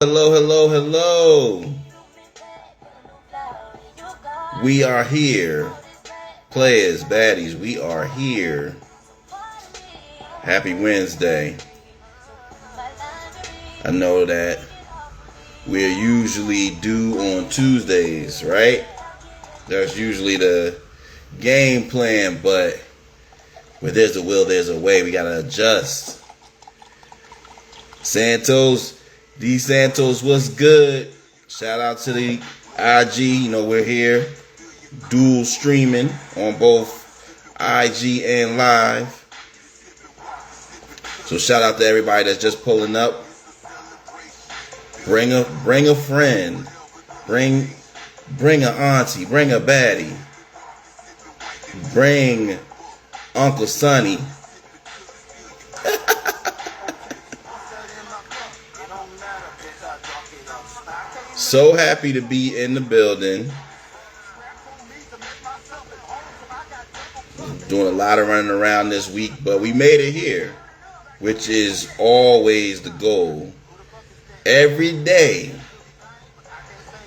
Hello, hello, hello. We are here. Playas, baddies, we are here. Happy Wednesday. I know that we're usually due on Tuesdays, right? That's usually the game plan, but where there's a will, there's a way. We gotta adjust. Santos, D Santos, what's good? Shout out to the IG. You know, we're here. Dual streaming on both IG and live. So shout out to everybody that's just pulling up. Bring a friend. Bring a auntie. Bring a baddie. Bring Uncle Sonny. So happy to be in the building. Doing a lot of running around this week, but we made it here, which is always the goal. Every day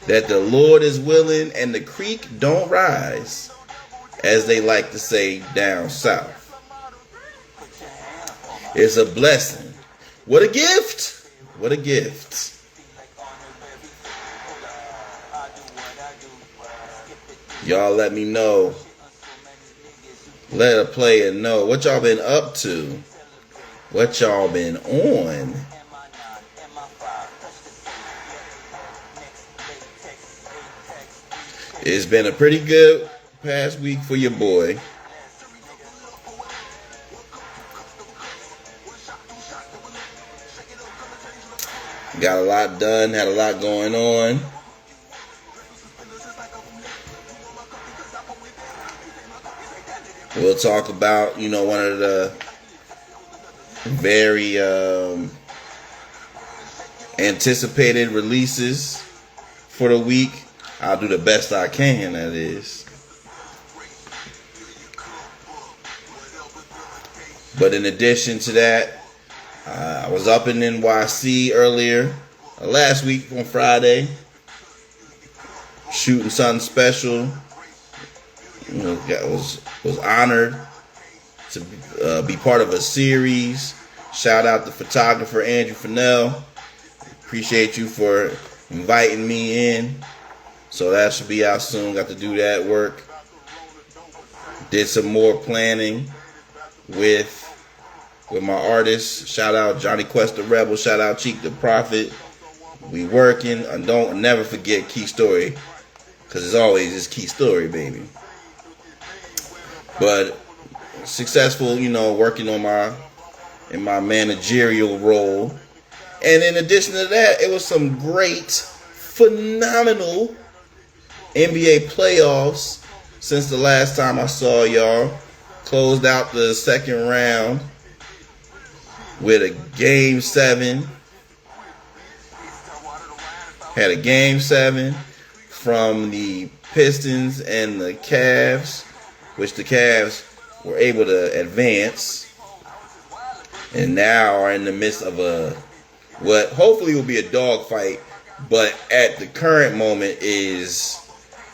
that the Lord is willing and the creek don't rise, as they like to say down south. It's a blessing. What a gift. What a gift. Y'all let me know. Let a player know what y'all been up to. What y'all been on. It's been a pretty good past week for your boy. Got a lot done, had a lot going on. We'll talk about, one of the very anticipated releases for the week. I'll do the best I can, that is. But in addition to that, I was up in NYC earlier, last week on Friday, shooting something special. Was honored to be part of a series. Shout out to photographer Andrew Fennell. Appreciate you for inviting me in. So that should be out soon. Got to do that work. Did some more planning with my artists. Shout out Johnny Quest the Rebel. Shout out Cheek the Prophet. We working. And don't never forget Key Story, because it's always this Key Story, baby. But successful, working on in my managerial role. And in addition to that, it was some great, phenomenal NBA playoffs since the last time I saw y'all. Closed out the second round with a Game 7. Had a Game 7 from the Pistons and the Cavs, which the Cavs were able to advance, and now are in the midst of what hopefully will be a dogfight, but at the current moment is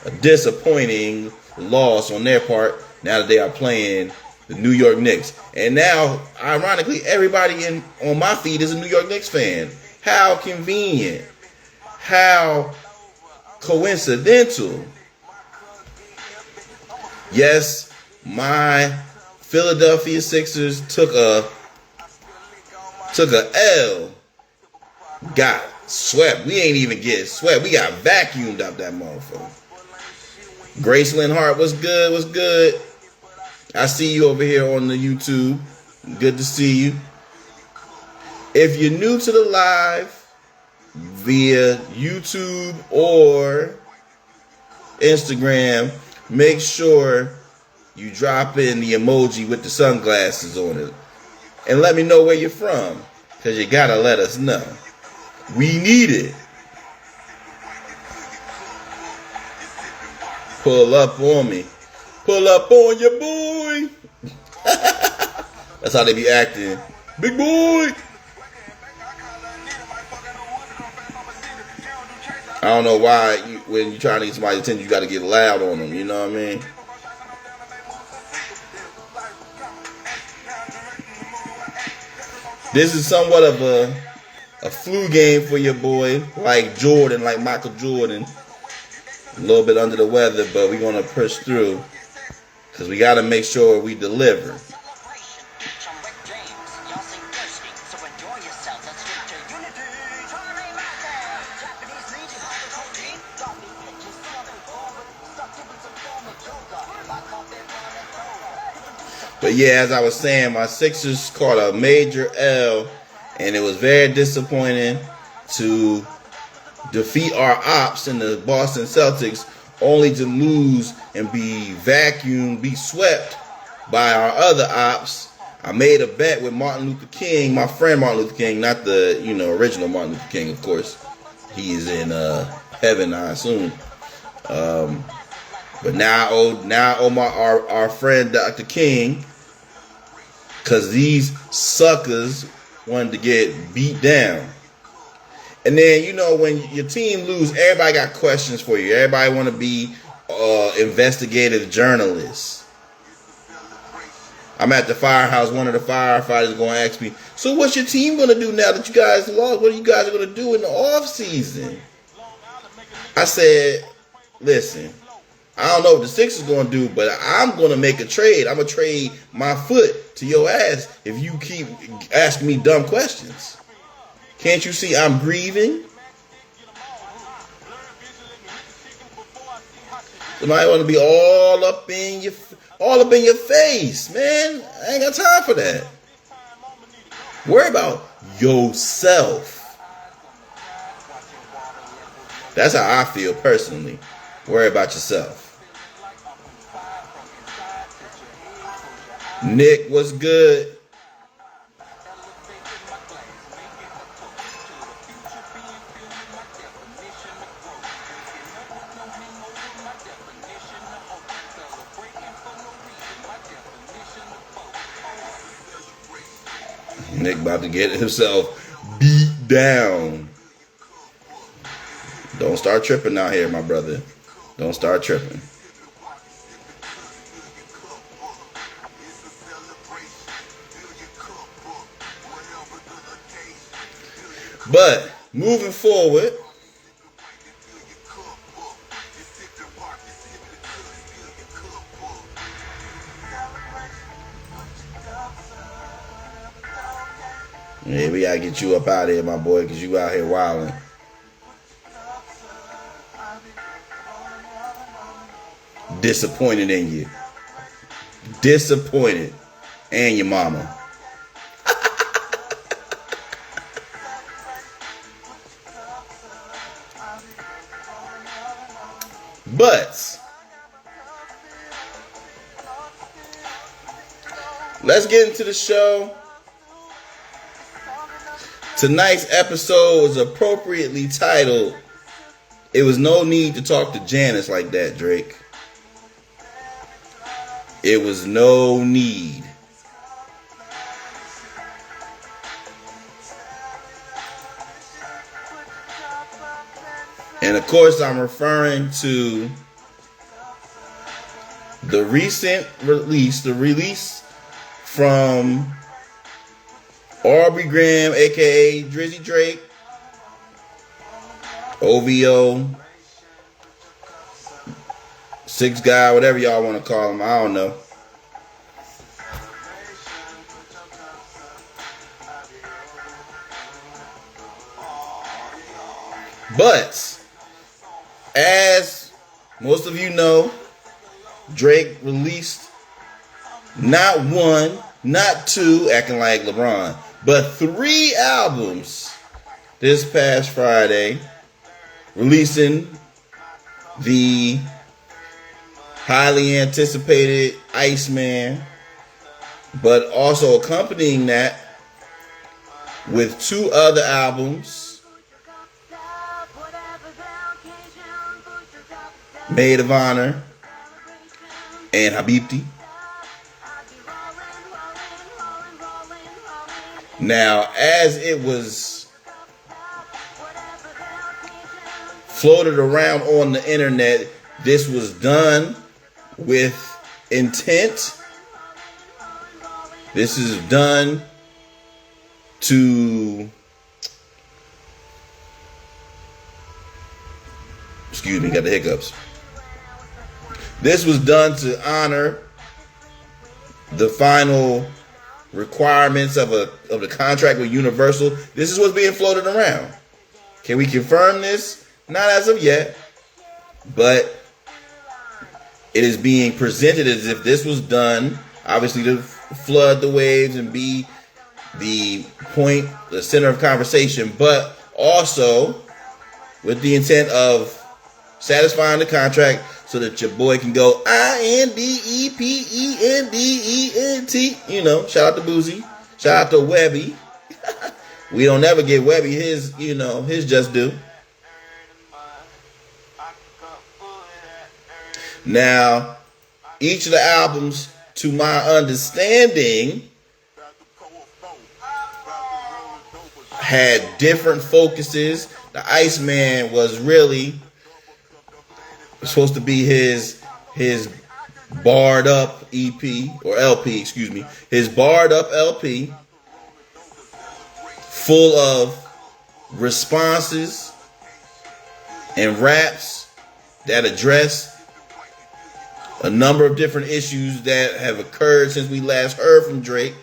a disappointing loss on their part, now that they are playing the New York Knicks. And now, ironically, everybody on my feed is a New York Knicks fan. How convenient. How coincidental. Yes, my Philadelphia Sixers took a L. Got swept. We ain't even get swept. We got vacuumed up that motherfucker. Graceland Hart, what's good? I see you over here on the YouTube. Good to see you. If you're new to the live via YouTube or Instagram, make sure you drop in the emoji with the sunglasses on it. And let me know where you're from, because you gotta let us know. We need it. Pull up on me. Pull up on your boy. That's how they be acting. Big boy. I don't know why when you're trying to get somebody's attention, you got to get loud on them. You know what I mean? This is somewhat of a flu game for your boy, like Jordan, like Michael Jordan. A little bit under the weather, but we're going to push through because we got to make sure we deliver. But yeah, as I was saying, my Sixers caught a major L, and it was very disappointing to defeat our ops in the Boston Celtics, only to lose and be vacuumed, be swept by our other ops. I made a bet with Martin Luther King, my friend Martin Luther King, not the original Martin Luther King, of course. He is in heaven, I assume. But now I owe our friend Dr. King, because these suckers wanted to get beat down. And then, when your team lose, everybody got questions for you. Everybody want to be investigative journalists. I'm at the firehouse. One of the firefighters is going to ask me, so what's your team going to do now that you guys lost? What are you guys going to do in the off season? I said, listen, I don't know what the Sixers going to do, but I'm going to make a trade. I'm going to trade my foot to your ass if you keep asking me dumb questions. Can't you see I'm grieving? Somebody want to be all up in your face, man. I ain't got time for that. Worry about yourself. That's how I feel personally. Worry about yourself. Nick, what's good? Nick about to get himself beat down. Don't start tripping out here, my brother. Don't start tripping. But moving forward, yeah, we gotta get you up out of here, my boy, because you out here wilding. Disappointed in you. Disappointed. And your mama. But let's get into the show. Tonight's episode is appropriately titled, "It Was No Need to Talk to Janice Like That, Drake." It was no need. And of course, I'm referring to the recent release, the release from Aubrey Graham, aka Drizzy Drake, OVO, Six Guy, whatever y'all want to call him, I don't know. But as most of you know, Drake released not one, not two, acting like LeBron, but 3 albums this past Friday, releasing the highly anticipated Iceman, but also accompanying that with 2 other albums, Maid of Honor and Habibti. Now, as it was floated around on the internet. This was done with intent. This is done to, excuse me, got the hiccups. This was done to honor the final requirements of the contract with Universal. This is what's being floated around. Can we confirm this? Not as of yet, but it is being presented as if this was done, obviously, to flood the waves and be the point, the center of conversation, but also with the intent of satisfying the contract so that your boy can go INDEPENDENT. You know, shout out to Boozy, shout out to Wemby. We don't ever give Wemby his, his just due. Now, each of the albums, to my understanding, had different focuses. The Iceman was really supposed to be his barred up EP or LP, excuse me, his barred up LP, full of responses and raps that address a number of different issues that have occurred since we last heard from Drake.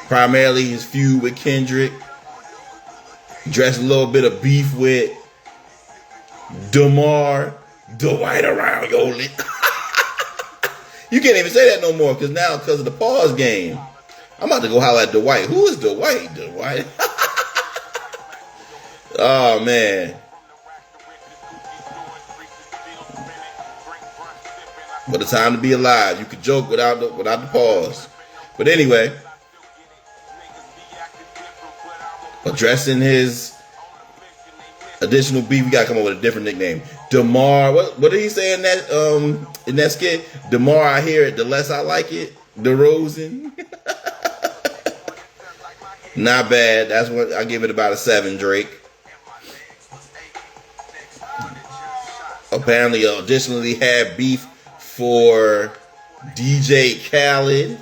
Primarily his feud with Kendrick. Addressed a little bit of beef with DeMar, Dwight around your lip. You can't even say that no more because of the pause game. I'm about to go holler at Dwight. Who is Dwight? Dwight. Oh man. What a time to be alive. You could joke without the pause. But anyway, addressing his additional beef, we gotta come up with a different nickname. DeMar, what did he say in that skit? DeMar, I hear it, the less I like it. DeRozan. Not bad. That's what I give it, about a 7, Drake. Apparently additionally had beef for DJ Khaled.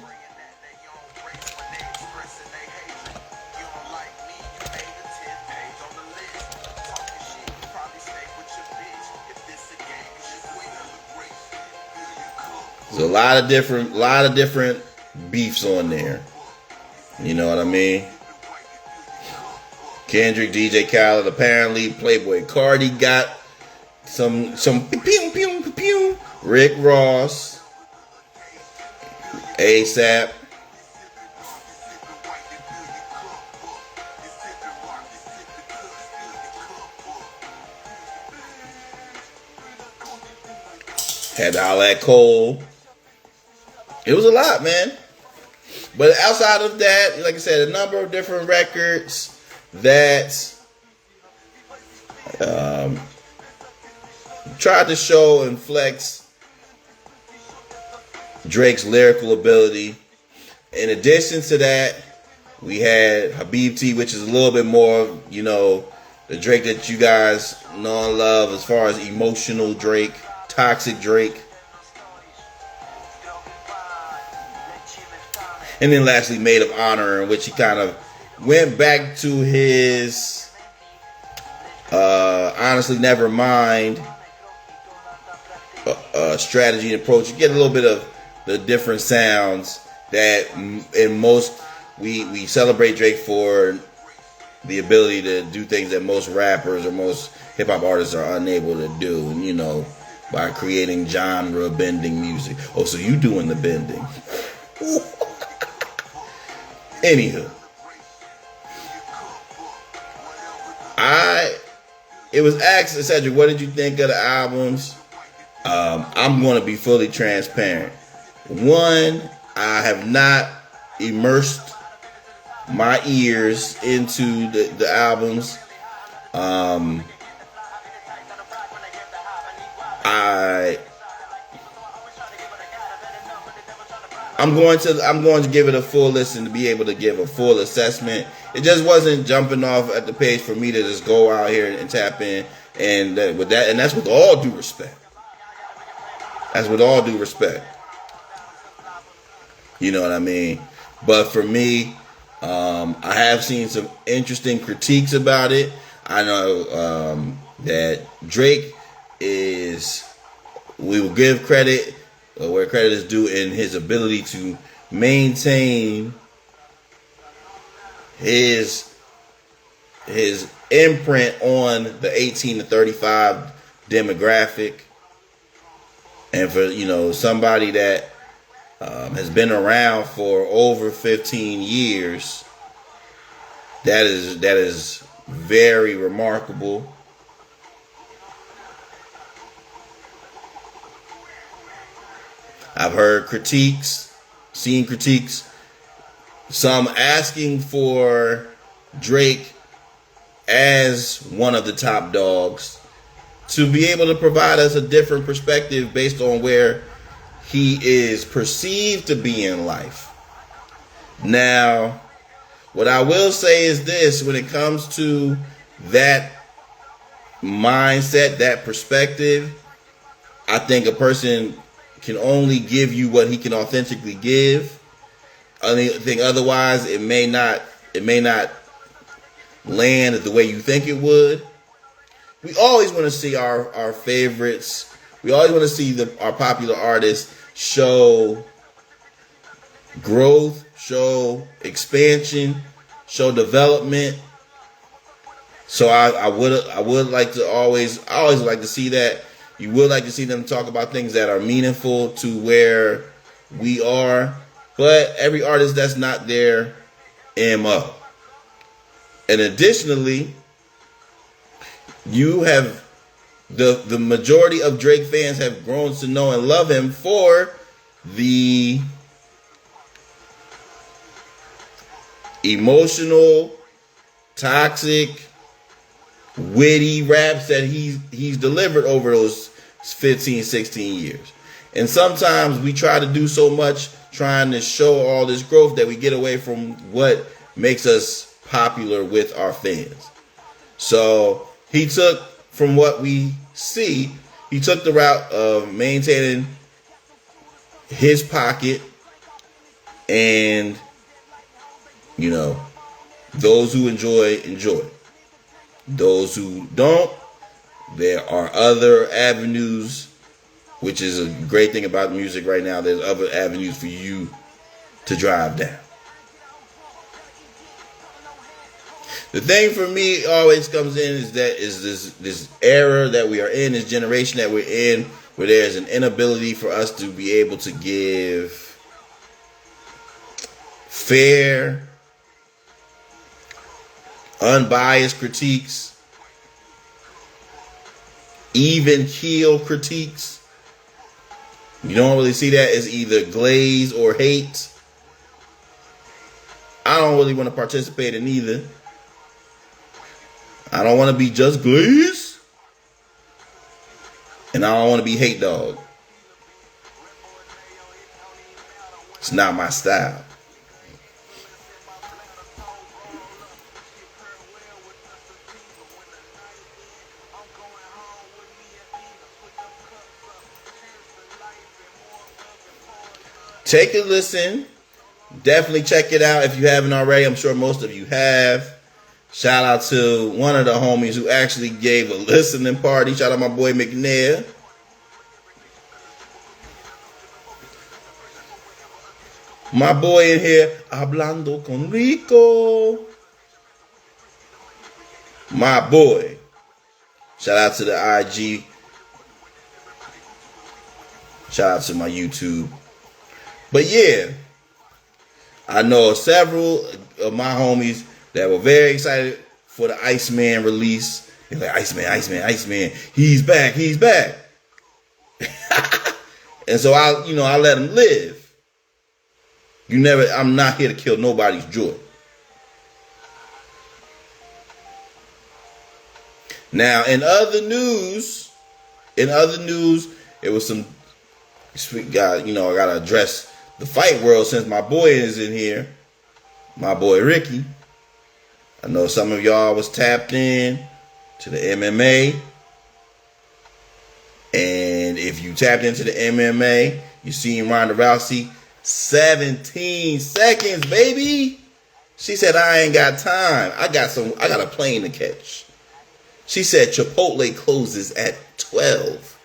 There's a lot of different beefs on there. You know what I mean? Kendrick, DJ Khaled, apparently Playboy Cardi got some pew pew pew. Rick Ross, ASAP. Had to holler at Cole. It was a lot, man. But outside of that, like I said, a number of different records that tried to show and flex Drake's lyrical ability. In addition to that, we had Habibti, which is a little bit more, the Drake that you guys know and love as far as emotional Drake, toxic Drake. And then lastly, Maid of Honor, in which he kind of went back to his honestly never mind strategy and approach. You get a little bit of the different sounds that in most we celebrate Drake for the ability to do things that most rappers or most hip hop artists are unable to do, and by creating genre bending music. Oh, so you doing the bending? Anywho, it was asked, Cedric, what did you think of the albums? I'm going to be fully transparent. One, I have not immersed my ears into the albums. I'm going to give it a full listen to be able to give a full assessment. It just wasn't jumping off at the page for me to just go out here and tap in And that's with all due respect. That's with all due respect. You know what I mean? But for me, I have seen some interesting critiques about it. I know that Drake we will give credit where credit is due in his ability to maintain his imprint on the 18 to 35 demographic. And for, somebody that has been around for over 15 years, that is very remarkable. I've heard critiques, seen critiques, some asking for Drake as one of the top dogs to be able to provide us a different perspective based on where he is perceived to be in life. Now, what I will say is this: when it comes to that mindset, that perspective, I think a person can only give you what he can authentically give. I think otherwise it may not land the way you think it would. We always want to see our favorites. We always want to see our popular artists show growth, show expansion, show development. So I would like to I always like to see that. You would like to see them talk about things that are meaningful to where we are. But every artist, that's not their MO. And additionally, you have the majority of Drake fans have grown to know and love him for the emotional, toxic, witty raps that he's delivered over those 15, 16 years. And sometimes we try to do so much trying to show all this growth that we get away from what makes us popular with our fans. So he took, from what we see, he took the route of maintaining his pocket, and those who enjoy. Those who don't, there are other avenues, which is a great thing about music right now. There's other avenues for you to drive down. The thing for me always comes in is this era that we are in, this generation that we're in, where there's an inability for us to be able to give fair, unbiased critiques, even keel critiques. You don't really see that as either glaze or hate. I don't really want to participate in either. I don't want to be just glaze, and I don't want to be hate dog. It's not my style. Take a listen. Definitely check it out if you haven't already. I'm sure most of you have. Shout out to one of the homies who actually gave a listening party. Shout out my boy McNair. My boy in here, Hablando con Rico. My boy. Shout out to the IG. Shout out to my YouTube. But yeah, I know several of my homies that were very excited for the Iceman release. They're like, Iceman, he's back. And so I let him live. I'm not here to kill nobody's joy. Now, in other news, it was some sweet guy, I gotta address the fight world since my boy is in here. My boy Ricky. I know some of y'all was tapped in to the MMA. If you tapped into the MMA, you seen Ronda Rousey, 17 seconds, baby. She said, I ain't got time. I got a plane to catch. She said Chipotle closes at 12.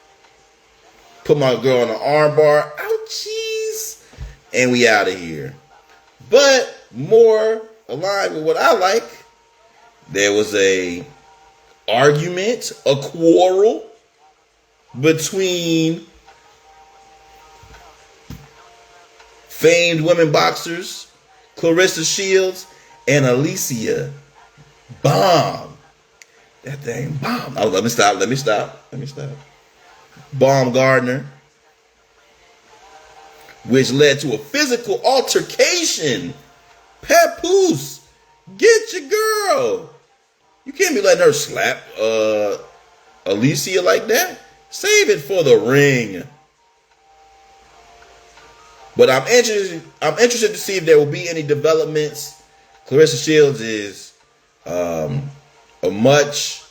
Put my girl on the arm bar. Ouchies. And we out of here. But more aligned with what I like, there was a argument, a quarrel between famed women boxers Clarissa Shields and Alicia Bomb. That thing bomb. Oh, let me stop. Baumgardner, which led to a physical altercation. Papoose, get your girl. You can't be letting her slap Alicia like that. Save it for the ring. But I'm interested to see if there will be any developments. Clarissa Shields is a much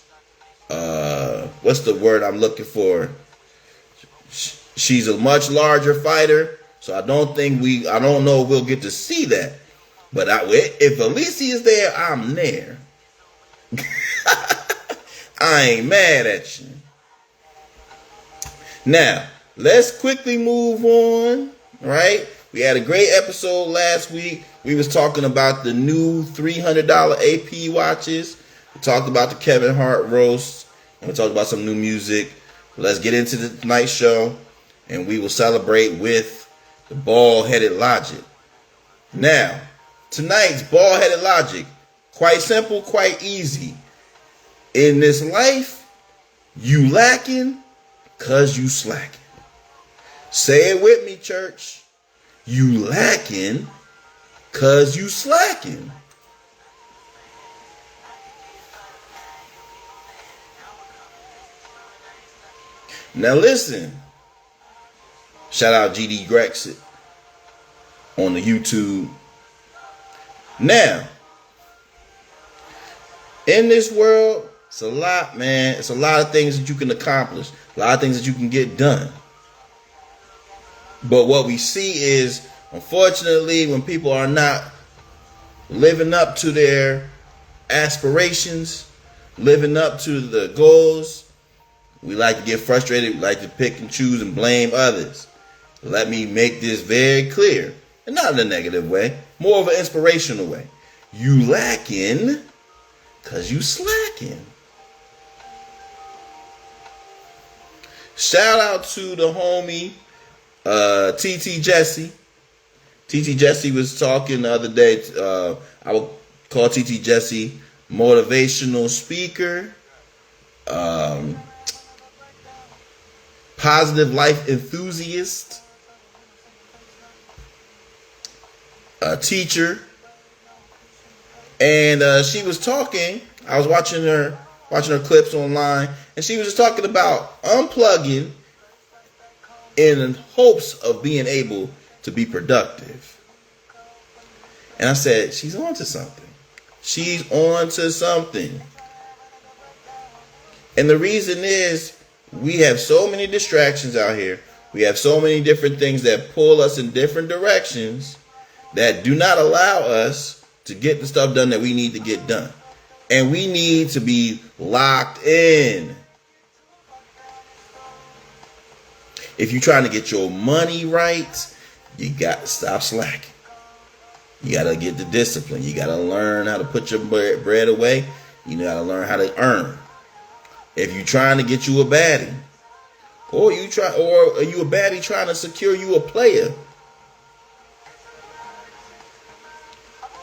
what's the word I'm looking for? She's a much larger fighter, so I don't know if we'll get to see that. But if Alicia is there, I'm there. I ain't mad at you. Now, let's quickly move on, right? We had a great episode last week. We was talking about the new $300 AP watches. We talked about the Kevin Hart roast. And we talked about some new music. Let's get into tonight's show. And we will celebrate with the bald-headed logic. Now, tonight's bald-headed logic. Quite simple, quite easy. In this life, you lacking because you slacking. Say it with me, church. You lacking because you slacking. Now listen. Shout out GD Grexit on the YouTube. Now, in this world, it's a lot, man. It's a lot of things that you can accomplish. A lot of things that you can get done. But what we see is, unfortunately, when people are not living up to their aspirations, living up to the goals, we like to get frustrated. We like to pick and choose and blame others. Let me make this very clear. And not in a negative way. More of an inspirational way. You lacking because you slacking. Shout out to the homie TT Jesse. TT Jesse was talking the other day. I would call TT Jesse motivational speaker, positive life enthusiast, a teacher, and she was talking. I was watching her clips online, and she was just talking about unplugging in hopes of being able to be productive. And I said, she's on to something. She's on to something. And the reason is we have so many distractions out here. We have so many different things that pull us in different directions that do not allow us to get the stuff done that we need to get done. And we need to be locked in. If you're trying to get your money right, you got to stop slacking. You got to get the discipline. You got to learn how to put your bread away. You got to learn how to earn. If you're trying to get you a baddie, or are you a baddie trying to secure you a player,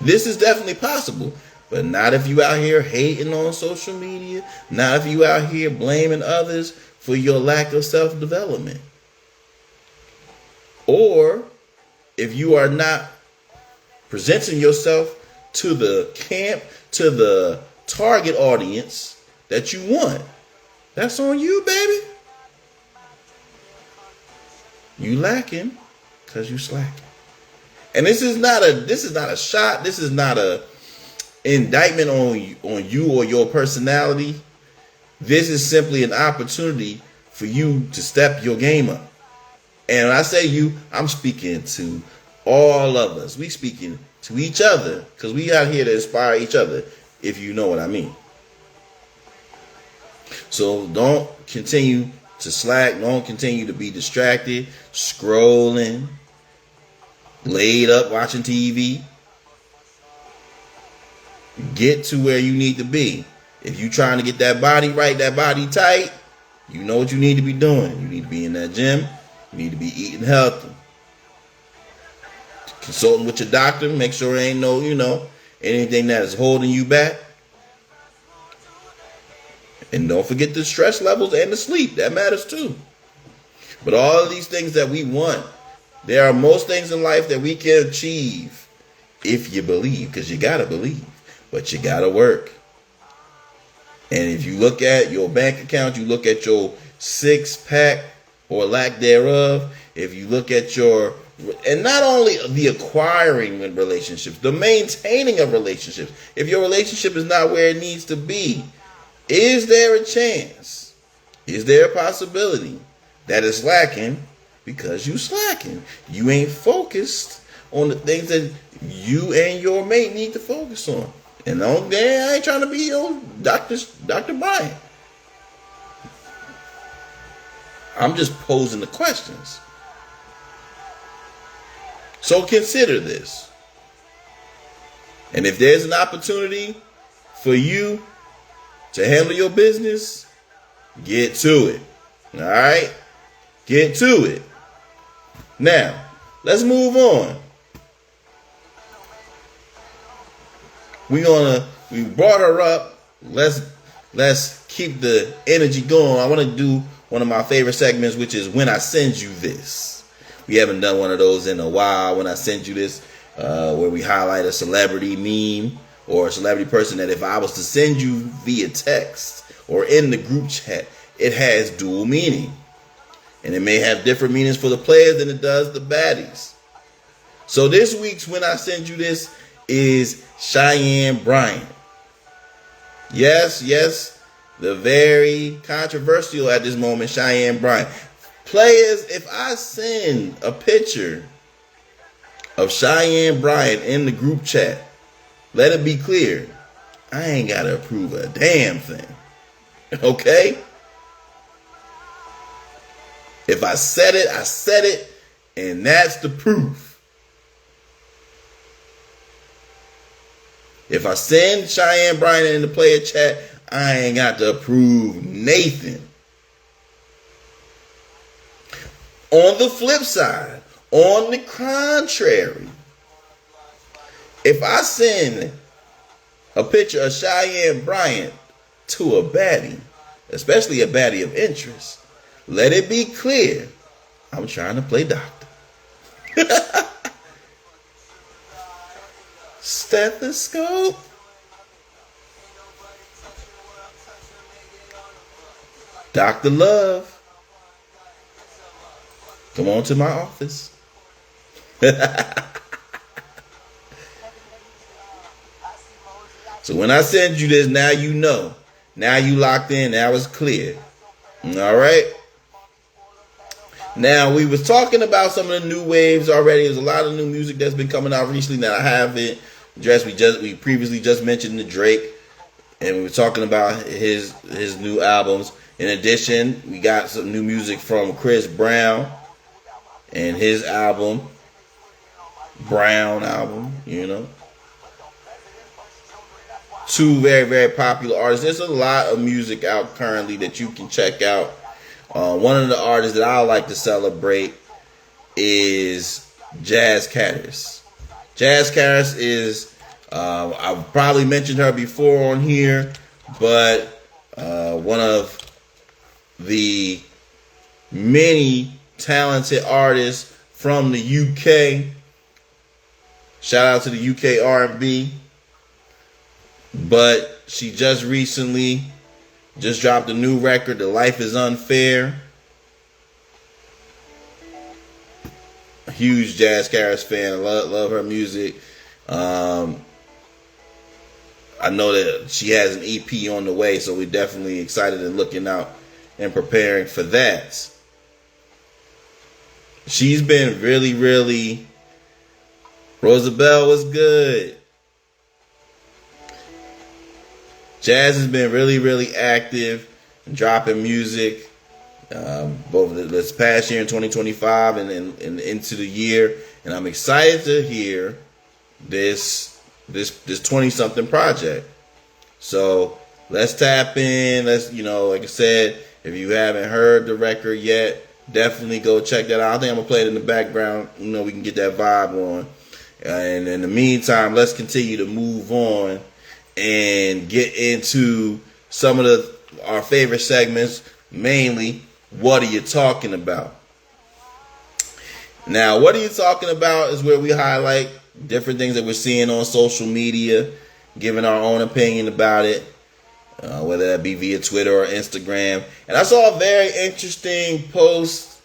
this is definitely possible. But not if you out here hating on social media. Not if you out here blaming others for your lack of self-development. Or if you are not presenting yourself to the camp, to the target audience that you want. That's on you, baby. You lacking because you slacking. And this is not a shot. This is not a indictment on you or your personality. This is simply an opportunity for you to step your game up. And when I say you, I'm speaking to all of us. We speaking to each other because we out here to inspire each other, if you know what I mean. So don't continue to slack. Don't continue to be distracted, scrolling, laid up watching TV. Get to where you need to be. If you trying to get that body right, that body tight, you know what you need to be doing. You need to be in that gym. You need to be eating healthy. Consulting with your doctor. Make sure there ain't no, anything that is holding you back. And don't forget the stress levels and the sleep. That matters too. But all of these things that we want, there are most things in life that we can achieve if you believe. Because you got to believe. But you got to work. And if you look at your bank account, you look at your six-pack or lack thereof, if you look at your, and not only the acquiring relationships, the maintaining of relationships. If your relationship is not where it needs to be, is there a chance? Is there a possibility that it's lacking because you slacking? You ain't focused on the things that you and your mate need to focus on. And I ain't trying to be your Dr. Bryant. I'm just posing the questions. So consider this. And if there's an opportunity for you to handle your business, get to it. All right? Get to it. Now, let's move on. We brought her up. Let's keep the energy going. I want to do one of my favorite segments, which is When I Send You This. We haven't done one of those in a while. When I Send You This, where we highlight a celebrity meme or a celebrity person that if I was to send you via text or in the group chat, it has dual meaning. And it may have different meanings for the players than it does the baddies. So this week's When I Send You This is Cheyenne Bryant. Yes, the very controversial at this moment, Cheyenne Bryant. Players, if I send a picture of Cheyenne Bryant in the group chat, let it be clear, I ain't got to approve a damn thing. Okay? If I said it, I said it, and that's the proof. If I send Cheyenne Bryant in the player chat, I ain't got to approve Nathan. On the flip side, on the contrary, if I send a picture of Cheyenne Bryant to a baddie, especially a baddie of interest, let it be clear, I'm trying to play doctor. Stethoscope. Dr. Love. Come on to my office. So when I send you this, now you know. Now you locked in. Now it's clear. All right. Now we was talking about some of the new waves already. There's a lot of new music that's been coming out recently that I haven't addressed. We previously just mentioned the Drake, and we were talking about his new albums. In addition, we got some new music from Chris Brown and his album, Brown album, Two very, very popular artists. There's a lot of music out currently that you can check out. One of the artists that I like to celebrate is Jazz Caddis. Jazz Caddis is, I've probably mentioned her before on here, but one of the many talented artists from the UK. Shout out to the UK R&B. But she just recently dropped a new record, The Life is Unfair. A huge Jazz Caddis fan. I love her music. I know that she has an EP on the way, so we're definitely excited and looking out and preparing for that. She's been really. Rosabelle was good. Jazz has been really active, dropping music, both this past year in 2025 and into the year. And I'm excited to hear this 20-something project. So let's tap in. Let's, like I said, if you haven't heard the record yet, definitely go check that out. I think I'm gonna play it in the background. We can get that vibe on. And in the meantime, let's continue to move on and get into some of our favorite segments. Mainly, what are you talking about? Now, what are you talking about is where we highlight different things that we're seeing on social media, giving our own opinion about it, whether that be via Twitter or Instagram. And I saw a very interesting post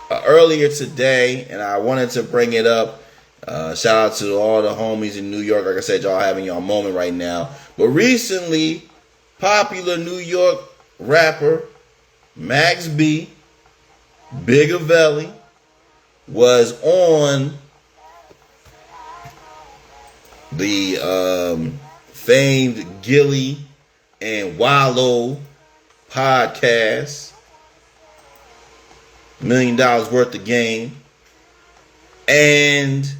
earlier today, and I wanted to bring it up. Shout out to all the homies in New York. Like I said, y'all having y'all moment right now. But recently, popular New York rapper Max B, Bigavelli, was on the famed Gilly and Wallow podcast, $1 million worth of game. And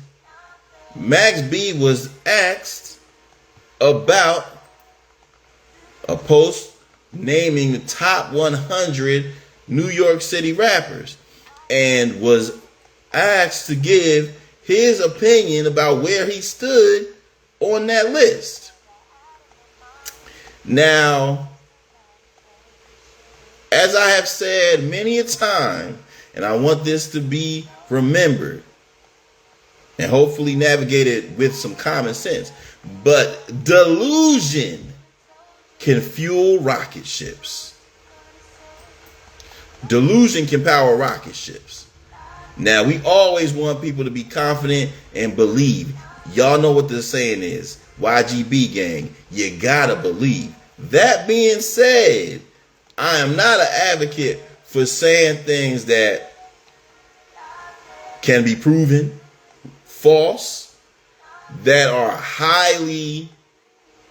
Max B was asked about a post naming the top 100 New York City rappers, and was asked to give his opinion about where he stood on that list. Now, as I have said many a time, and I want this to be remembered and hopefully navigated with some common sense, but delusion can fuel rocket ships. Delusion can power rocket ships. Now, we always want people to be confident and believe. Y'all know what the saying is. YGB gang, you gotta believe. That being said, I am not an advocate for saying things that can be proven false, that are highly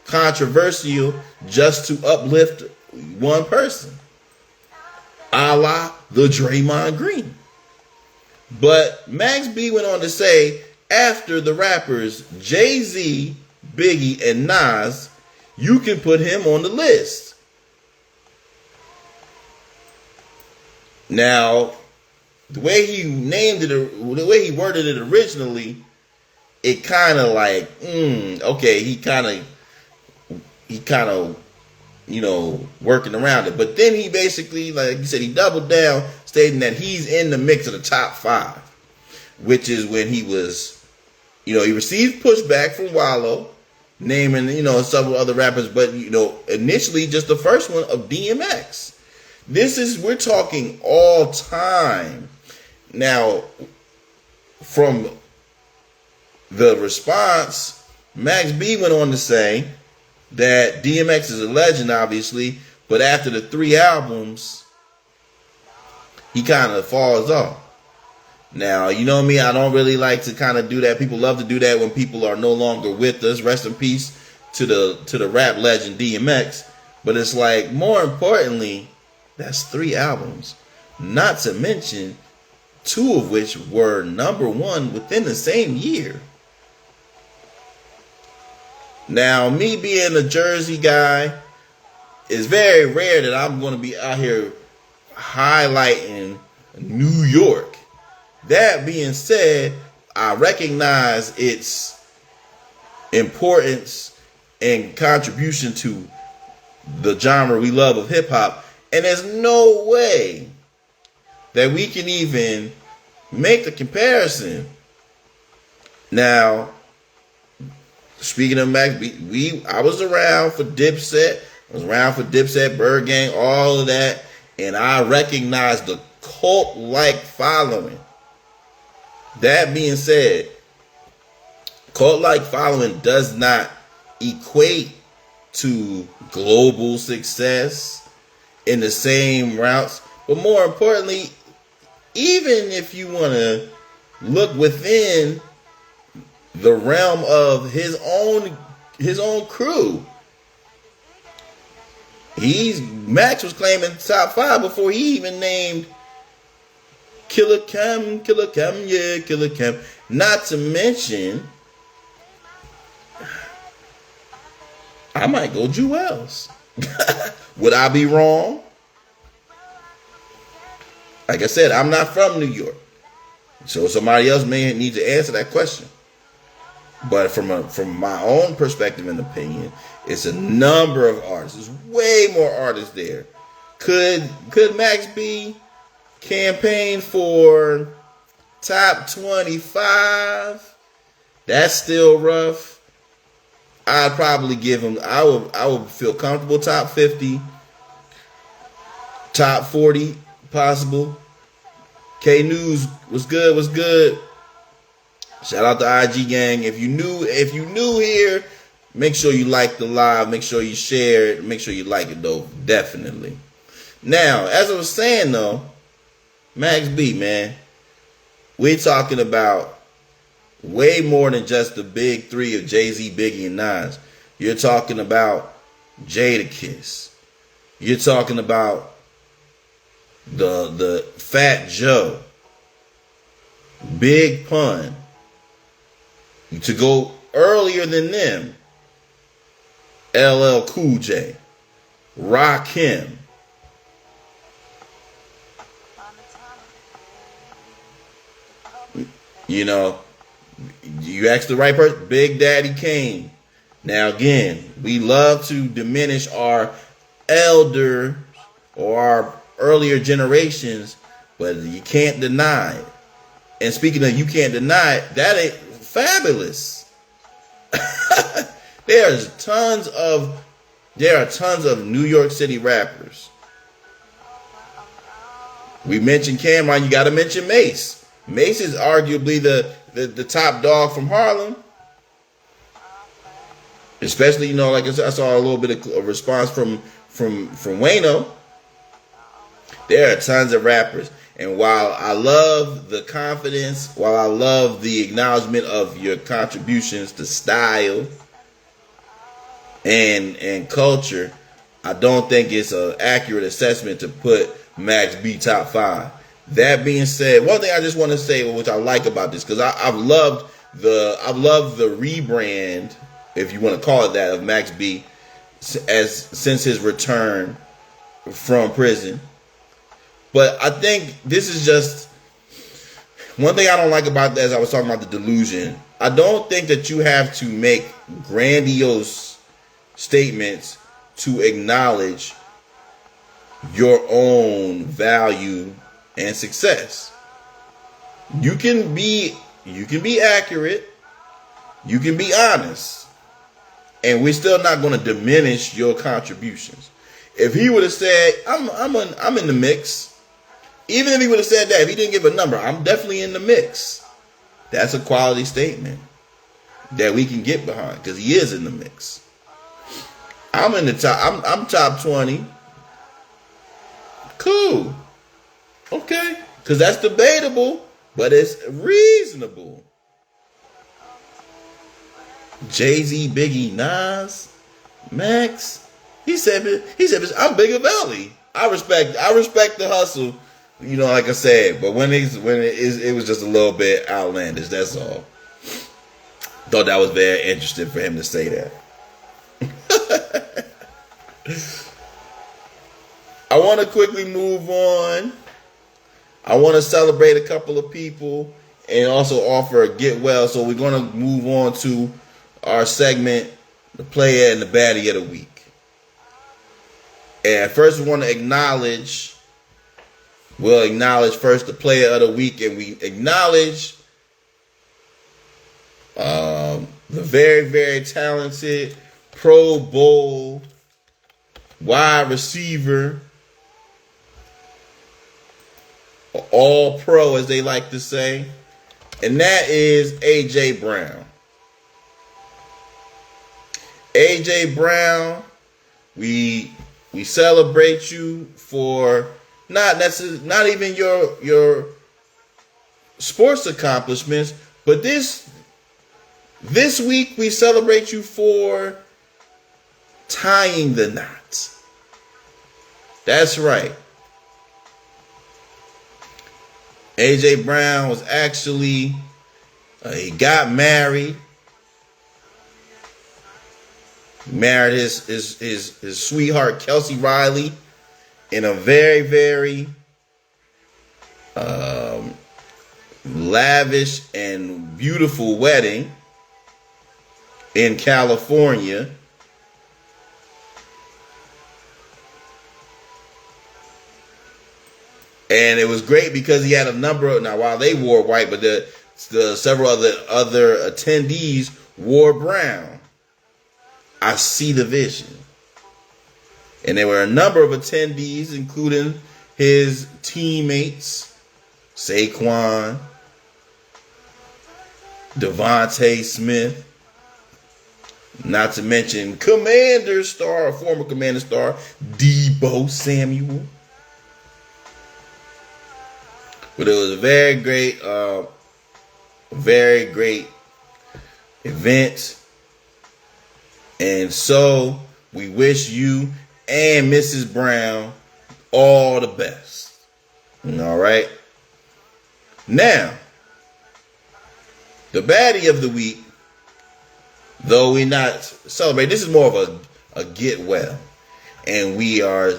controversial just to uplift one person, a la the Draymond Green. But Max B went on to say, after the rappers Jay-Z, Biggie, and Nas, you can put him on the list. Now, the way he named it, the way he worded it originally, it kind of like, okay, he kind of, working around it. But then he basically, like you said, he doubled down, stating that he's in the mix of the top 5, which is when he was, he received pushback from Wallow, naming, several other rappers, but, initially just the first one of DMX. We're talking all time. Now, from the response, Max B went on to say that DMX is a legend, obviously, but after the 3 albums, he kind of falls off. Now, you know me, I don't really like to kind of do that. People love to do that when people are no longer with us. Rest in peace to the rap legend DMX. But it's like, more importantly, that's 3 albums. Not to mention 2 of which were number 1 within the same year. Now, me being a Jersey guy, it's very rare that I'm going to be out here highlighting New York. That being said, I recognize its importance and contribution to the genre we love of hip hop. And there's no way that we can even make the comparison. Now, speaking of Max B, I was around for Dipset. I was around for Dipset, Bird Gang, all of that. And I recognize the cult-like following. That being said, cult-like following does not equate to global success. in the same routes. But more importantly, even if you want to look within the realm of his own crew, Max was claiming top 5 before he even named Killer Cam, yeah, Killer Cam. Not to mention, I might go Jewels. Would I be wrong? Like I said, I'm not from New York, so somebody else may need to answer that question. But from my own perspective and opinion, it's a number of artists. There's way more artists there. Could Max be campaign for top 25? That's still rough. I'd probably give him. I would feel comfortable top 50, top 40 possible. K News was good. Shout out to IG gang. If you new here, make sure you like the live. Make sure you share it. Make sure you like it though. Definitely. Now, as I was saying though, Max B, man, we're talking about way more than just the big three of Jay-Z, Biggie, and Nas. You're talking about Jadakiss. You're talking about the Fat Joe, Big Pun. To go earlier than them, LL Cool J, Rakim. You know, you asked the right person, Big Daddy Kane. Now again, we love to diminish our elder or our earlier generations, but you can't deny it. And speaking of you can't deny it, that ain't fabulous. There are tons of New York City rappers. We mentioned Cameron, you got to mention Mace. Mace is arguably the top dog from Harlem. Especially, you know, like I saw a little bit of a response from Wayno. There are tons of rappers. And while I love the confidence, while I love the acknowledgement of your contributions to style and culture, I don't think it's an accurate assessment to put Max B top 5. That being said, one thing I just want to say, which I like about this, because I've loved the rebrand, if you want to call it that, of Max B since his return from prison. But I think this is just one thing I don't like about that, as I was talking about the delusion. I don't think that you have to make grandiose statements to acknowledge your own value and success. You can be accurate, you can be honest, and we're still not going to diminish your contributions. If he would have said, I'm in the mix, even if he would have said that, if he didn't give a number, I'm definitely in the mix, that's a quality statement that we can get behind, because he is in the mix. I'm in the top. I'm top 20. Cool. Okay. Because that's debatable, but it's reasonable. Jay-Z, Biggie, Nas, Max. He said, I'm Bigger Belly. I respect the hustle. You know, like I said, but when it was just a little bit outlandish. That's all. Thought that was very interesting for him to say that. I want to quickly move on. I want to celebrate a couple of people and also offer a get well. So we're going to move on to our segment, the player and the baddie of the week. And first we want to acknowledge. We'll acknowledge first the player of the week, and we acknowledge the very, very talented Pro Bowl wide receiver, all pro as they like to say, and that is AJ Brown. AJ Brown, we We celebrate you for not even your sports accomplishments, but this week we celebrate you for tying the knot. That's right. AJ Brown was actually he got married. He married his sweetheart Kelsey Riley in a very, very lavish and beautiful wedding in California. And it was great because he had a number of, now while they wore white, but the several other attendees wore brown. I see the vision. And there were a number of attendees, including his teammates, Saquon, Devontae Smith, not to mention former Commander star, Deebo Samuel. But it was a very great event. And so we wish you and Mrs. Brown all the best. All right. Now, the baddie of the week, though we're not celebrating, this is more of a get well. And we are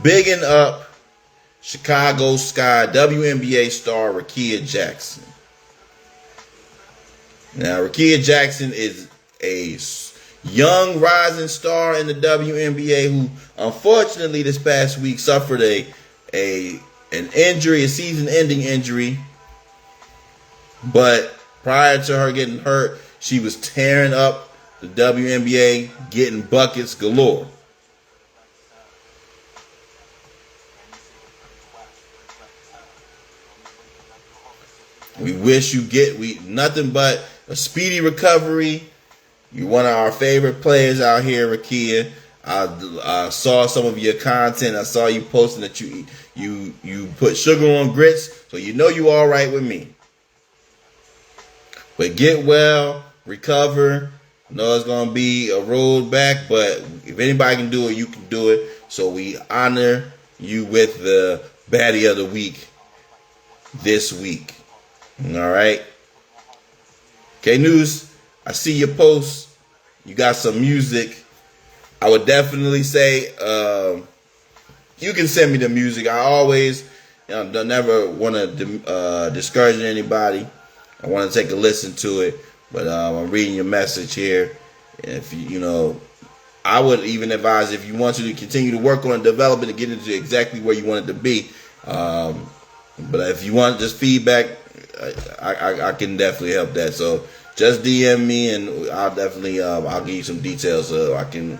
bigging up Chicago Sky WNBA star Rickea Jackson. Now, Rickea Jackson is a young rising star in the WNBA who unfortunately this past week suffered an injury, a season-ending injury. But prior to her getting hurt, she was tearing up the WNBA, getting buckets galore. We wish you nothing but a speedy recovery. You're one of our favorite players out here, Rickea. I saw some of your content. I saw you posting that you put sugar on grits, so you know you all right with me. But get well, recover. I know it's going to be a road back, but if anybody can do it, you can do it. So we honor you with the baddie of the week this week. All right. Okay, News, I see your post. You got some music. I would definitely say you can send me the music. I always don't never want to discourage anybody. I want to take a listen to it. But I'm reading your message here. And if I would even advise if you want to continue to work on and develop it and get into exactly where you want it to be. But if you want just feedback, I can definitely help that. So just DM me and I'll definitely I'll give you some details so I can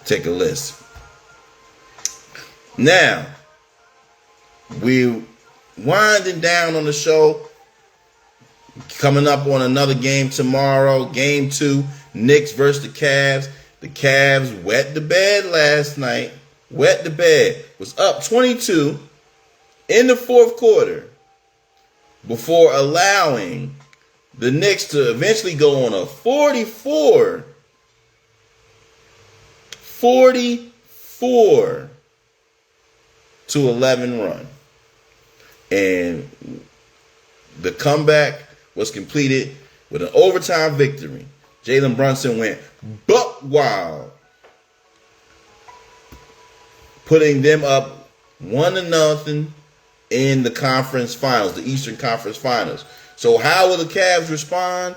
take a list. Now we winding down on the show. Coming up on another game tomorrow, game 2, Knicks versus the Cavs. The Cavs wet the bed last night. Wet the bed. Was up 22 in the fourth quarter before allowing the Knicks to eventually go on a 44 to 11 run. And the comeback was completed with an overtime victory. Jalen Brunson went buck wild, putting them up 1-0 in the conference finals, the Eastern Conference Finals. So how will the Cavs respond?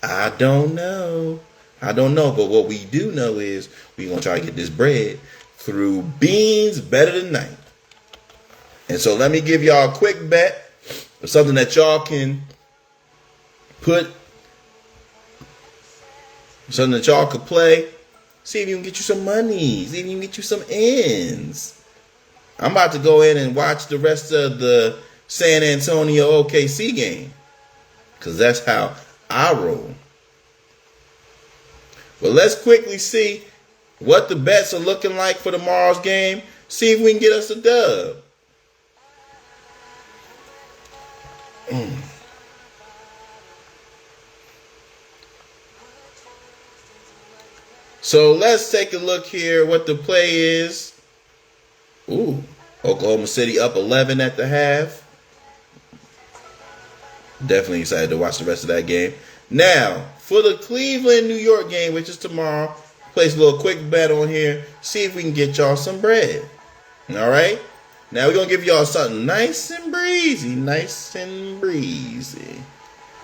I don't know. But what we do know is we're going to try to get this bread through beans better than night. And so let me give y'all a quick bet of something that y'all can put, something that y'all could play. See if you can get you some money. See if you can get you some ends. I'm about to go in and watch the rest of the San Antonio OKC game, because that's how I roll. But let's quickly see what the bets are looking like for tomorrow's game. See if we can get us a dub. So let's take a look here what the play is. Ooh, Oklahoma City up 11 at the half. Definitely excited to watch the rest of that game. Now, for the Cleveland, New York game, which is tomorrow, place a little quick bet on here. See if we can get y'all some bread. All right? Now, we're going to give y'all something nice and breezy. Nice and breezy.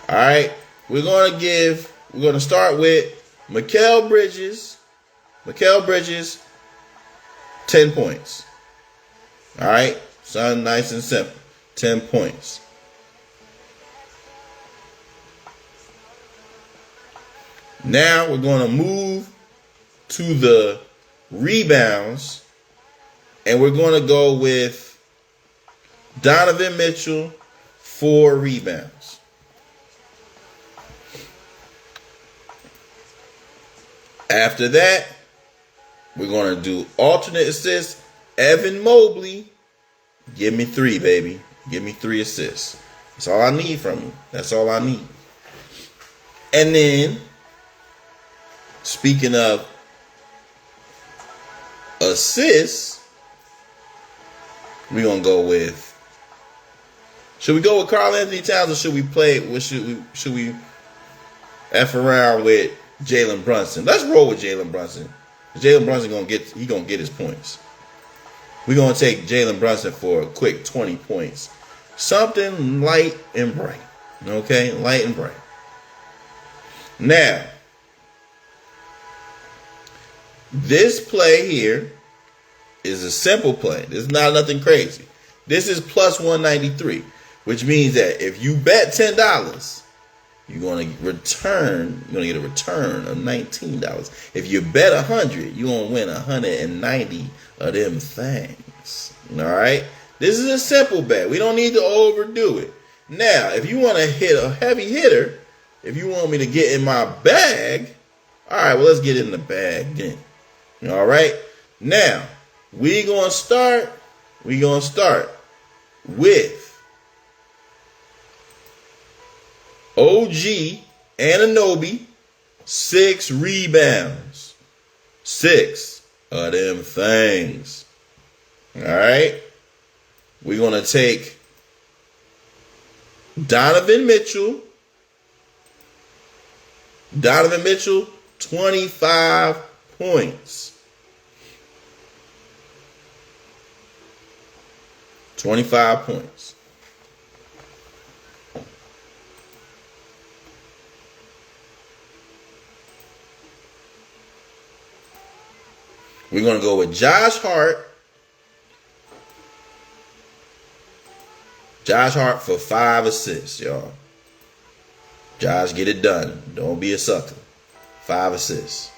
All right? We're going to start with Mikal Bridges. Mikal Bridges, 10 points. All right? Something nice and simple. 10 points. Now we're going to move to the rebounds, and we're going to go with Donovan Mitchell, 4 rebounds. After that, we're going to do alternate assists. Evan Mobley, give me 3, baby. Give me 3 assists. That's all I need from you. That's all I need. And then, speaking of assists, we're going to go with, should we go with Karl Anthony Towns, or should we F around with Jalen Brunson? Let's roll with Jalen Brunson. Jalen Brunson gonna get his points. We're gonna take Jalen Brunson for a quick 20 points. Something light and bright. Okay? Light and bright. Now, this play here is a simple play. This is not nothing crazy. This is plus 193, which means that if you bet $10, you're gonna get a return of $19. If you bet 100, you're gonna win 190 of them things. All right? This is a simple bet. We don't need to overdo it. Now, if you want to hit a heavy hitter, if you want me to get in my bag, all right, well, let's get in the bag then. All right? Now, we're going to start with OG Anunoby, 6 rebounds. 6 of them things. All right? We're going to take Donovan Mitchell. 25 points. 25 points. We're going to go with Josh Hart. Josh Hart for 5 assists, y'all. Josh, get it done. Don't be a sucker. 5 assists.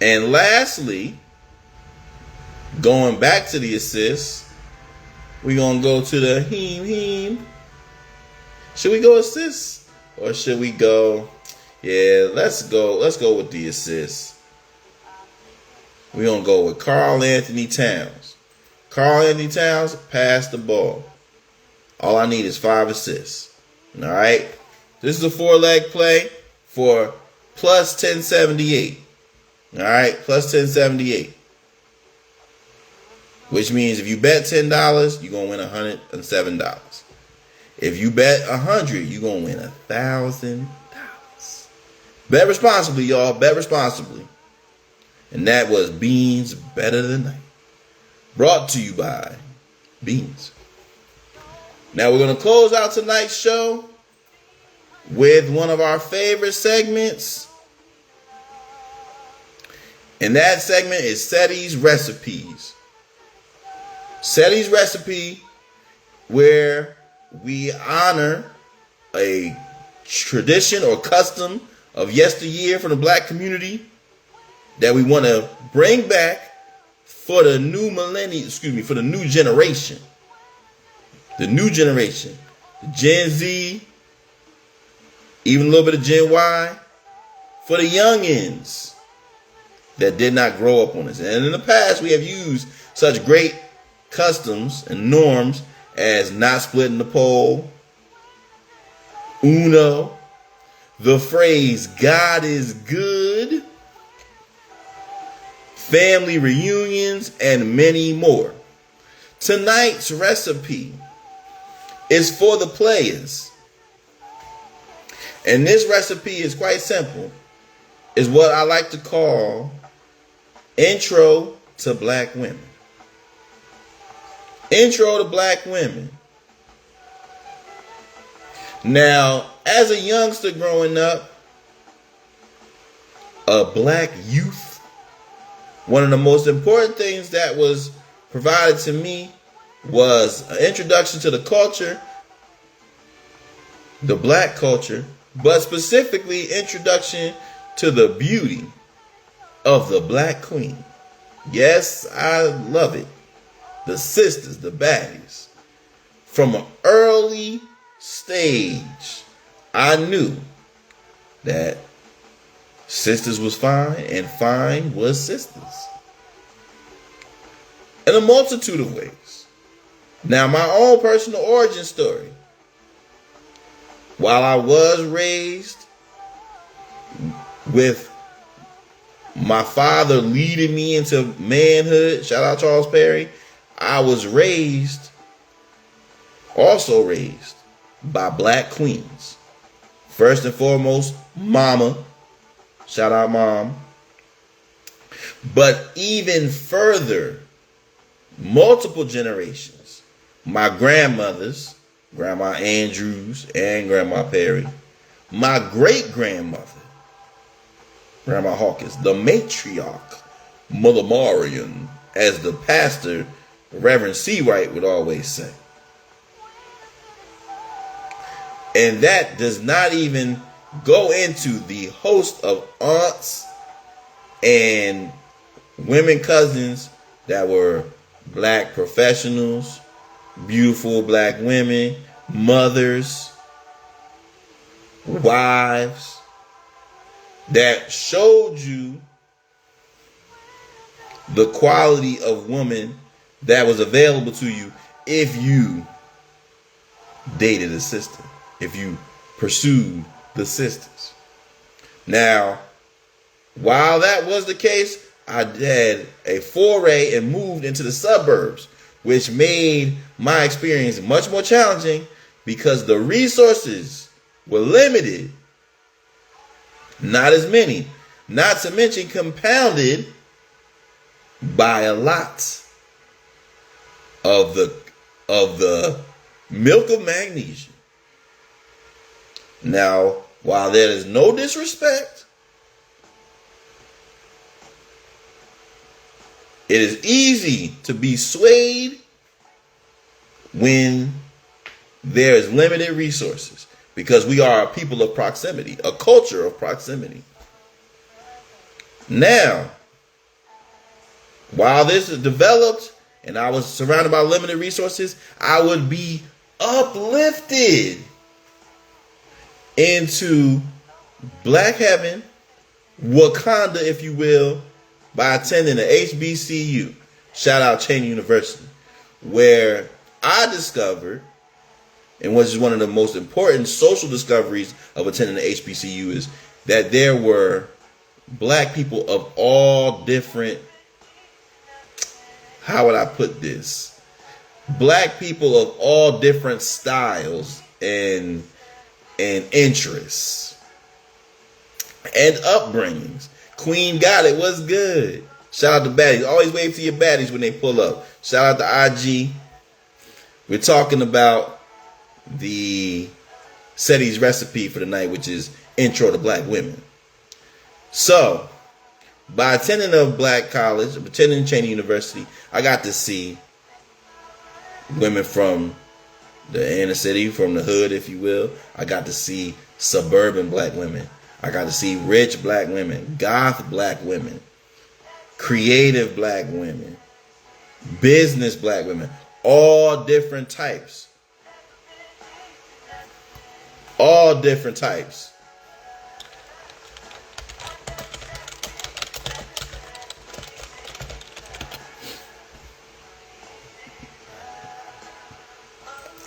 And lastly, going back to the assists, we're going to go to the heme. Should we go assists? Or should we go, let's go with the assists. We're going to go with Karl Anthony Towns. Karl Anthony Towns, pass the ball. All I need is 5 assists. All right? This is a 4-leg play for plus 1078. All right? Plus 1078. Which means if you bet $10, you're going to win $107. If you bet 100, you're going to win $1,000. Bet responsibly, y'all. Bet responsibly. And that was Beans Better Than Night. Brought to you by Beans. Now we're going to close out tonight's show with one of our favorite segments. And that segment is Ceddy's Recipes. Ceddy's Recipe, where we honor a tradition or custom of yesteryear from the black community that we want to bring back for the new for the new generation. The new generation. The Gen Z, even a little bit of Gen Y for the youngins that did not grow up on this. And in the past, we have used such great customs and norms as not splitting the pole, Uno, the phrase God is good, family reunions, and many more. Tonight's recipe is for the players. And this recipe is quite simple. It's what I like to call intro to black women. Intro to black women. Now, as a youngster growing up, a black youth, one of the most important things that was provided to me was an introduction to the culture, the black culture, but specifically introduction to the beauty of the black queen. Yes, I love it. The sisters, the baddies. From an early stage, I knew that sisters was fine and fine was sisters. In a multitude of ways. Now, my own personal origin story. While I was raised with my father leading me into manhood, shout out Charles Perry, I was also raised by black queens. First and foremost, mama, shout out mom. But even further, multiple generations, my grandmothers, Grandma Andrews and Grandma Perry, my great-grandmother, Grandma Hawkins, the matriarch, Mother Marion, as the pastor, Reverend Seawright, would always say. And that does not even go into the host of aunts and women cousins that were black professionals, beautiful black women, mothers, wives, that showed you the quality of woman that was available to you if you dated a sister, if you pursued the sisters. Now, while that was the case, I had a foray and moved into the suburbs, which made my experience much more challenging because the resources were limited. Not as many. Not to mention compounded by a lot of the milk of magnesia. Now, while there is no disrespect, it is easy to be swayed when there is limited resources because we are a people of proximity, a culture of proximity. Now, while this is developed and I was surrounded by limited resources, I would be uplifted into black heaven, Wakanda, if you will, by attending the HBCU, shout out Cheyenne University, where I discovered, and which is one of the most important social discoveries of attending the HBCU, is that there were black people of all different, how would I put this? Black people of all different styles and interests and upbringings. Queen got it. What's good? Shout out to baddies. Always wave to your baddies when they pull up. Shout out to IG. We're talking about the Ceddy's recipe for the night, which is intro to black women. So, by attending a black college, attending Cheyenne University, I got to see women from the inner city, from the hood, if you will. I got to see suburban black women. I got to see rich black women, goth black women, creative black women, business black women, all different types. All different types.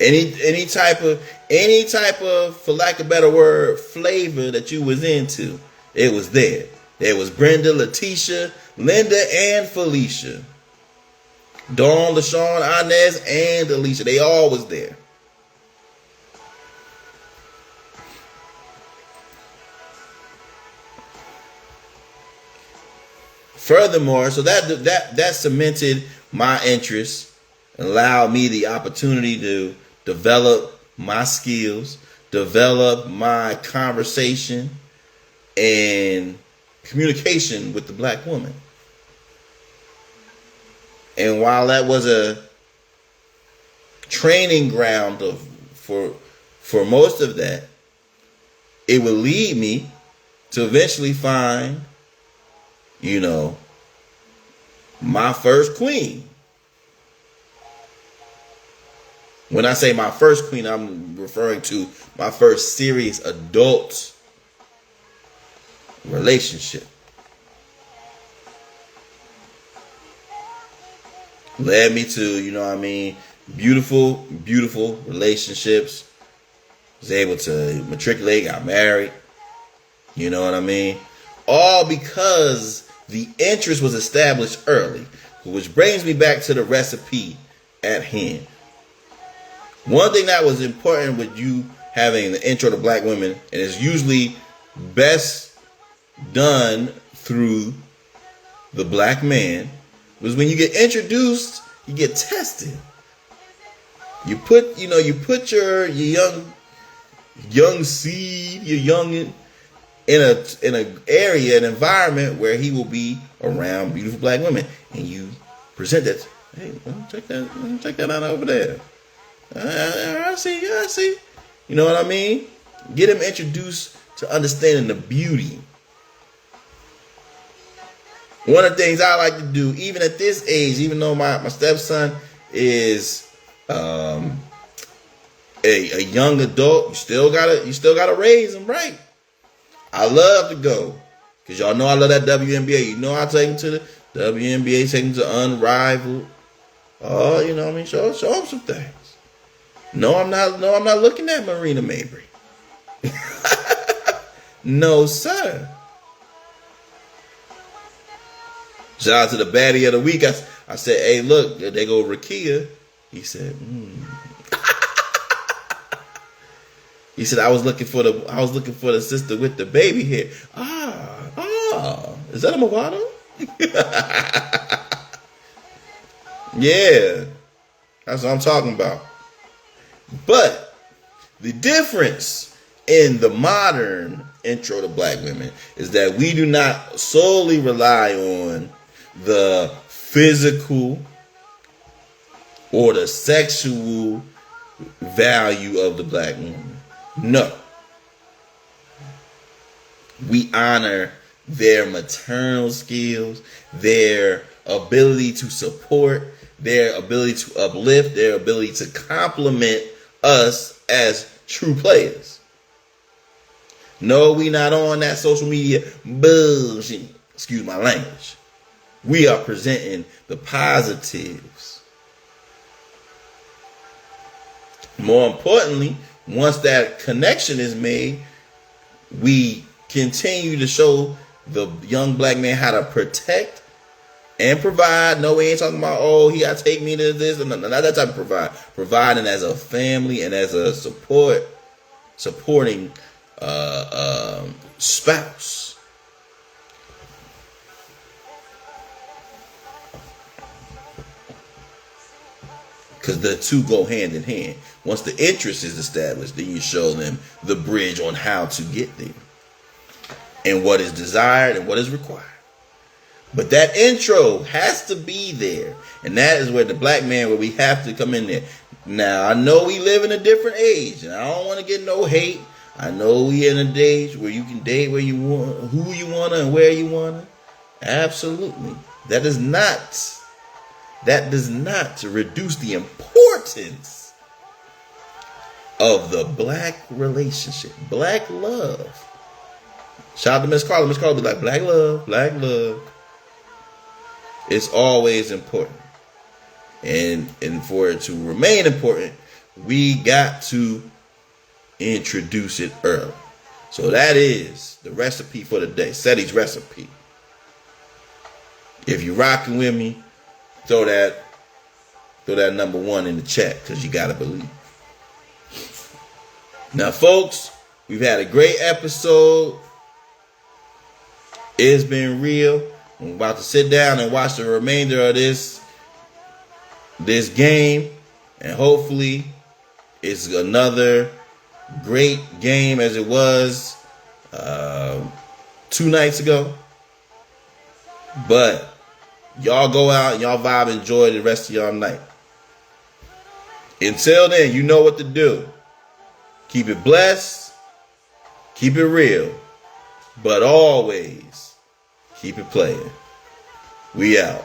Any type of, for lack of a better word, flavor that you was into, it was there. There was Brenda, Letitia, Linda, and Felicia. Dawn, LaShawn, Inez, and Alicia. They all was there. Furthermore, so that cemented my interest, allowed me the opportunity to develop my skills, develop my conversation and communication with the black woman. And while that was a training ground for most of that, it would lead me to eventually find, my first queen. When I say my first queen, I'm referring to my first serious adult relationship. Led me to, beautiful, beautiful relationships. Was able to matriculate, got married. You know what I mean? All because the interest was established early. Which brings me back to the recipe at hand. One thing that was important with you having the intro to black women, and it's usually best done through the black man, was when you get introduced, you get tested. You put your young seed, your young in an area, an environment where he will be around beautiful black women, and you present that. Hey, check that out over there. I see. You know what I mean? Get him introduced to understanding the beauty. One of the things I like to do, even at this age, even though my stepson is a young adult, you still gotta raise him right. I love to go, because y'all know I love that WNBA. You know I take him to the WNBA, take him to Unrivaled. Oh, you know what I mean? Show him some things. No, I'm not looking at Marina Mabry. No, sir. Shout out to the baddie of the week. I said, hey, look, they go Rakia. He said, He said, I was looking for the sister with the baby hair. Is that a Movado? Yeah. That's what I'm talking about. But the difference in the modern intro to black women is that we do not solely rely on the physical or the sexual value of the black woman. No. We honor their maternal skills, their ability to support, their ability to uplift, their ability to compliment us as true players. No, we not on that social media bullshit. Excuse my language. We are presenting the positives. More importantly, once that connection is made, we continue to show the young black man how to protect and provide. No, we ain't talking about, oh, he got to take me to this. And not that type of provide. Providing as a family and as a supporting spouse. Because the two go hand in hand. Once the interest is established, then you show them the bridge on how to get there and what is desired and what is required. But that intro has to be there. And that is where the black man, where we have to come in there. Now, I know we live in a different age, and I don't want to get no hate. I know we in a age where you can date where you want, who you want to, and where you want to. Absolutely. That does not reduce the importance of the black relationship, black love. Shout out to Miss Carla. Miss Carla be like, black love, black love. It's always important. And for it to remain important, we got to introduce it early. So that is the recipe for the day. Ceddy's recipe. If you're rocking with me, throw that number 1 in the chat, because you gotta believe. Now, folks, we've had a great episode. It's been real. I'm about to sit down and watch the remainder of this game, and hopefully it's another great game as it was 2 nights ago. But y'all go out, y'all vibe, enjoy the rest of y'all night. Until then, you know what to do. Keep it blessed, keep it real, but always keep it playing. We out.